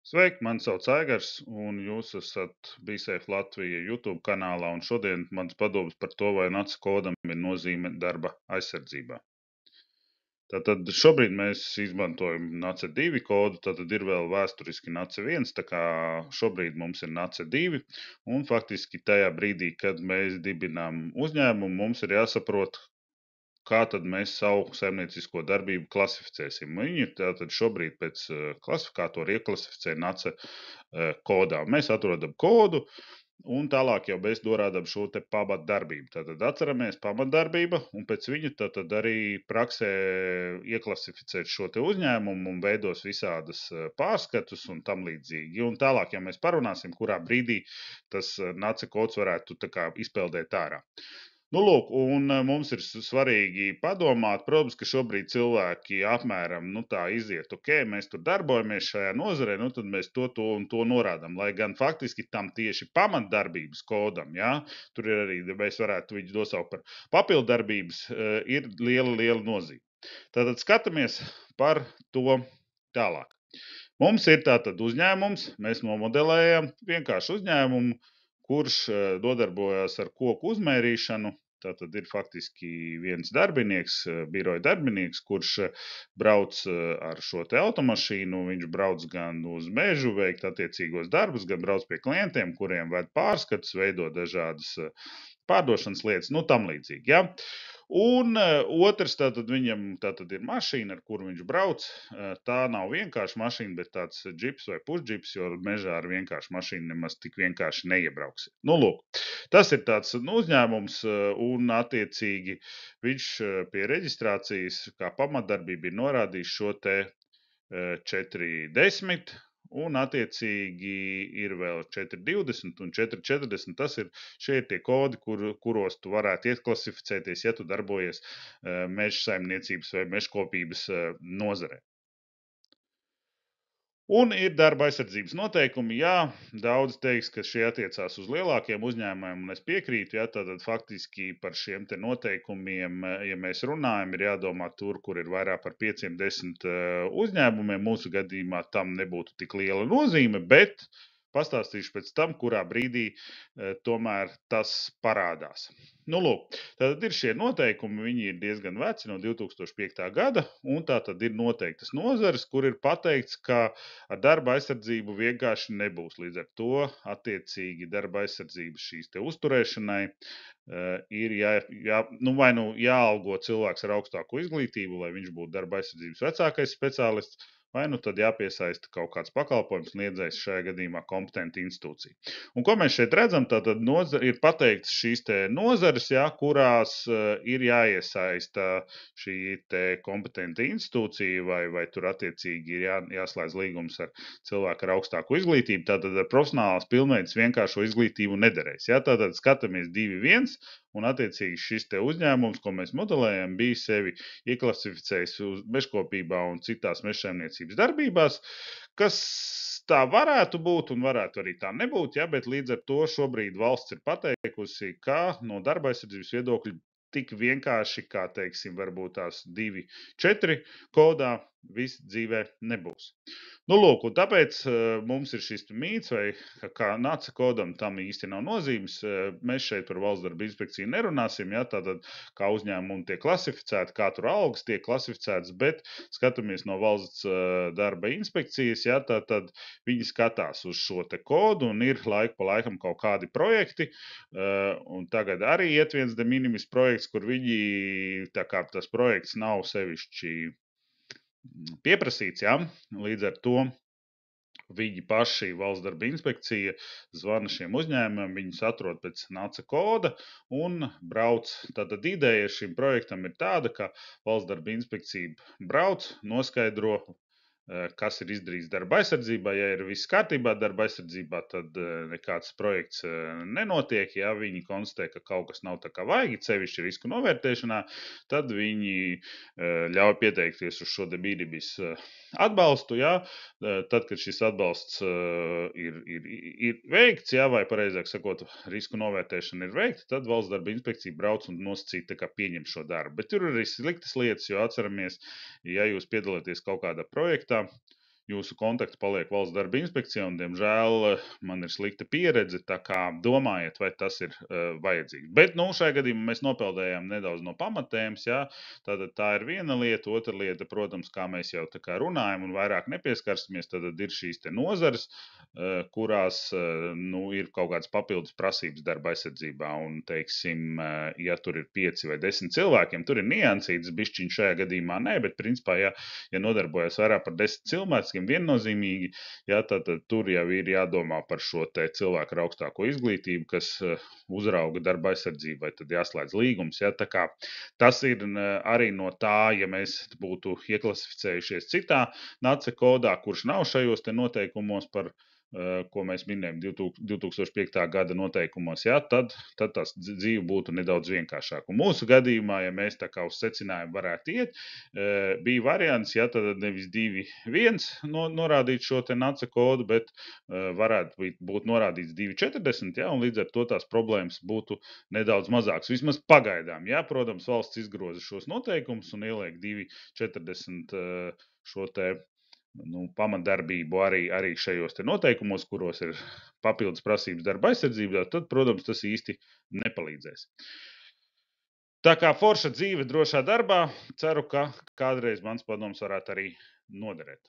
Sveiki, mani sauc Aigars, un jūs esat BeSafe Latvija YouTube kanālā, un šodien mans padoms par to, vai NACE kodam ir nozīme darba aizsardzībā. Tātad šobrīd mēs izmantojam NACE 2 kodu, tātad ir vēl vēsturiski NACE 1, tā kā šobrīd mums ir NACE 2, un faktiski tajā brīdī, kad mēs dibinām uzņēmumu, mums ir jāsaprot, kā tad mēs savu saimniecisko darbību klasificēsim. Viņi tātad šobrīd pēc klasifikātora ieklasificē NACE kodā. Mēs atrodam kodu, un tālāk jau mēs norādām šo te pamatdarbību. Tātad atceramies pamatdarbība, un pēc viņa tātad arī praksē ieklasificēt šo te uzņēmumu un veidos visādas pārskatus un tam līdzīgi. Un tālāk, ja mēs parunāsim, kurā brīdī tas NACE kods varētu tā kā izpeldēt ārā. Nu, lūk, un mums ir svarīgi padomāt, protams, ka šobrīd cilvēki apmēram tā iziet, mēs tur darbojamies šajā nozarē, tad mēs to un to norādām. Lai gan faktiski tam tieši pamatdarbības kodam, tur ir arī, mēs varētu viņu nosaukt par papildarbības, ir liela nozīme. Tātad skatāmies par to tālāk. Mums ir tātad uzņēmums, mēs nomodelējam vienkārši uzņēmumu, kurš nodarbojas ar koku uzmērīšanu. Tātad ir faktiski viens darbinieks, biroja darbinieks, kurš brauc ar šo te automašīnu. Viņš brauc gan uz mežu, veikt attiecīgos darbus, gan brauc pie klientiem, kuriem ved pārskatus, veido dažādas pārdošanas lietas, tam līdzīgi. Ja? Un otrs, tātad viņam tātad ir mašīna, ar kuru viņš brauc. Tā nav vienkārši mašīna, bet tāds džips vai pusdžips, jo mežā ar vienkārši mašīnu nemaz tik vienkārši neiebrauks. Nu, lūk, tas ir tāds uzņēmums, un attiecīgi viņš pie reģistrācijas kā pamatdarbība ir norādījis šo te 410. Un, attiecīgi, ir vēl 420 un 440. Tas ir šie tie kodi, kuros tu varētu ieklasificēties, ja tu darbojies meža saimniecības vai mežkopības nozarē. Un ir darba aizsardzības noteikumi. Jā, daudz teiks, ka šie attiecās uz lielākiem uzņēmumiem, un es piekrītu. Jā, tātad faktiski par šiem te noteikumiem, ja mēs runājam, ir jādomā tur, kur ir vairāk par 5-10 uzņēmumiem. Mūsu gadījumā tam nebūtu tik liela nozīme, bet pastāstīšu pēc tam, kurā brīdī tomēr tas parādās. Nu, lūk, tātad ir šie noteikumi, viņi ir diezgan veci, no 2005. gada, un tātad ir noteiktas nozares, kur ir pateikts, ka ar darba aizsardzību vienkārši nebūs. Līdz ar to attiecīgi darba aizsardzības šīs te uzturēšanai ir vai nu jāalgo cilvēks ar augstāku izglītību, lai viņš būtu darba aizsardzības vecākais speciālists, vai nu tad jāpiesaista kaut kāds pakalpojums sniedzējs, šajā gadījumā kompetenta institūcija. Un ko mēs šeit redzam, tātad ir pateikts šīs te nozares, kurās ir jāiesaista šī te kompetenta institūcija, vai tur attiecīgi ir jāslēdz līgums ar cilvēku ar augstāku izglītību. Tātad ar profesionālās pilnveidas vienkāršo izglītību nederēs. Tātad skatāmies 2.1. Un, attiecīgi, šis te uzņēmums, ko mēs modelējam, bija sevi ieklasificējis uz mežkopībā un citās mežsaimniecības darbībās, kas tā varētu būt un varētu arī tā nebūt, bet līdz ar to šobrīd valsts ir pateikusi, ka no darba aizsardzības viedokļa tik vienkārši, kā, teiksim, varbūt tās 2.4 kodā viss dzīvē nebūs. Nu, lūk, un tāpēc mums ir šis mīts, vai kā NACE kodam tam īsti nav nozīmes. Mēs šeit par valsts darba inspekciju nerunāsim, tātad kā uzņēmumi tiek klasificēti, kā tur algas tiek klasificētas, bet skatāmies no valsts darba inspekcijas, tātad viņi skatās uz šo te kodu un ir laiku pa laikam kaut kādi projekti, un tagad arī iet viens de minimis projekts, kur viņi, tā kā tas projekts nav sevišķi pieprasīts, līdz ar to viņi paši, valsts darba inspekcija, zvana šiem uzņēmumiem, viņus atrod pēc NACE koda un brauc. Tātad ideja šim projektam ir tāda, ka valsts darba inspekcija brauc, noskaidro, kas ir izdarīts darba aizsardzībā. Ja ir viss kārtībā darba aizsardzībā, tad nekāds projekts nenotiek. Ja viņi konstatē, ka kaut kas nav tā kā vajag, sevišķi risku novērtēšanā, tad viņi ļauj pieteikties uz šo debīdibis atbalstu. Tad, kad šis atbalsts ir veikts, vai pareizāk sakot, risku novērtēšana ir veikta, tad valsts darba inspekcija brauc un nosacīt pieņem šo darbu. Bet tur ir arī sliktas lietas, jo atceramies, ja jūs piedalāties kaut kādā projektā, jūsu kontakti paliek valsts darba inspekcijā, un, diemžēl, man ir slikta pieredze, tā kā domājiet, vai tas ir vajadzīgs. Bet, šajā gadījumā mēs nopeldējām nedaudz no pamatēmas, jā, tātad tā ir viena lieta, otra lieta, protams, kā mēs jau tā kā runājam un vairāk nepieskarsimies, tad ir šīs te nozares, kurās, ir kaut kādas papildus prasības darba aizsardzībā, un, teiksim, ja tur ir 5 vai 10 cilvēkiem, tur ir niansītas, bišķiņ šajā gadījumā nē, bet, principā, ja nodarbojas vairāk par 10 cilvēkiem viennozīmīgi, jā, tad tur jau ir jādomā par šo te cilvēku ar augstāko izglītību, kas uzrauga darba aizsardzību, vai tad jāslēdz līgums. Jā, tā kā tas ir arī no tā, ja mēs būtu ieklasificējušies citā NACE kodā, kurš nav šajos te noteikumos par ko mēs minējam 2005. gada noteikumos, jā, tad tas dzīve būtu nedaudz vienkāršāka. Un mūsu gadījumā, ja mēs tā kā uz secinājumu varētu iet, bija variants, ja tad nevis 2.1 norādīt šo te NACE kodu, bet varētu būt norādīts 2.40, ja, un līdz ar to tās problēmas būtu nedaudz mazākas. Vismaz pagaidām, ja, protams, valsts izgroza šos noteikumus un ieliek 2.40 šo te pamatdarbību arī šajos te noteikumos, kuros ir papildus prasības darba aizsardzībā, tad, protams, tas īsti nepalīdzēs. Tā kā forša dzīve drošā darbā, ceru, ka kādreiz mans padoms varētu arī noderēt.